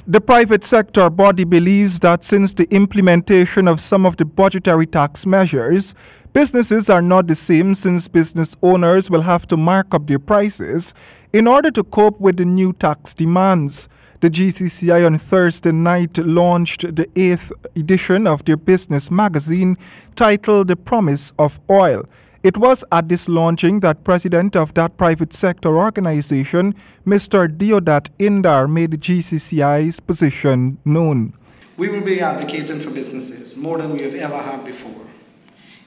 The private sector body believes that since the implementation of some of the budgetary tax measures, businesses are not the same, since business owners will have to mark up their prices in order to cope with the new tax demands. The Gcci on Thursday night launched the 8th edition of their business magazine titled The Promise of Oil. It was at this launching that president of that private sector organization, Mr. DEODAT INDAR, made the Gcci's position known. We will be advocating for businesses more than we have ever had before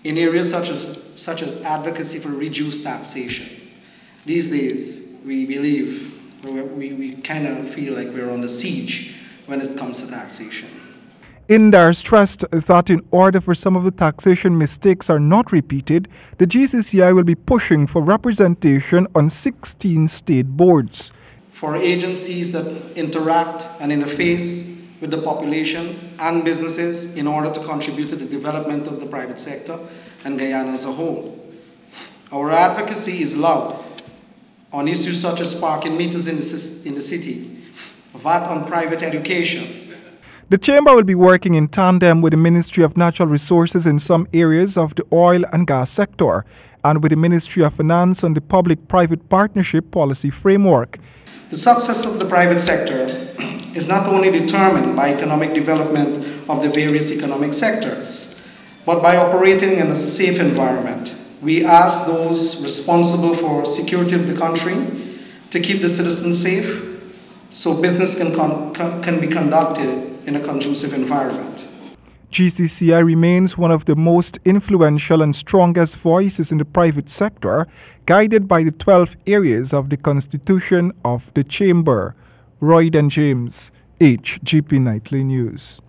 in areas such as advocacy for reduced taxation. These days, we believe we kind of feel like we're on the siege when it comes to taxation. INDAR stressed that in order for some of the taxation mistakes are not repeated, the Gcci will be pushing for representation on 16 state boards. For agencies that interact and interface with the population and businesses in order to contribute to the development of the private sector and Guyana as a whole. Our advocacy is loud on issues such as parking meters in the city, VAT on private education. The Chamber will be working in tandem with the Ministry of Natural Resources in some areas of the oil and gas sector, and with the Ministry of Finance on the public-private partnership policy framework. The success of the private sector is not only determined by economic development of the various economic sectors, but by operating in a safe environment. We ask those responsible for security of the country to keep the citizens safe so business can be conducted in a conducive environment. Gcci remains one of the most influential and strongest voices in the private sector, guided by the 12 areas of the Constitution of the Chamber. Royd and James, HGP Nightly News.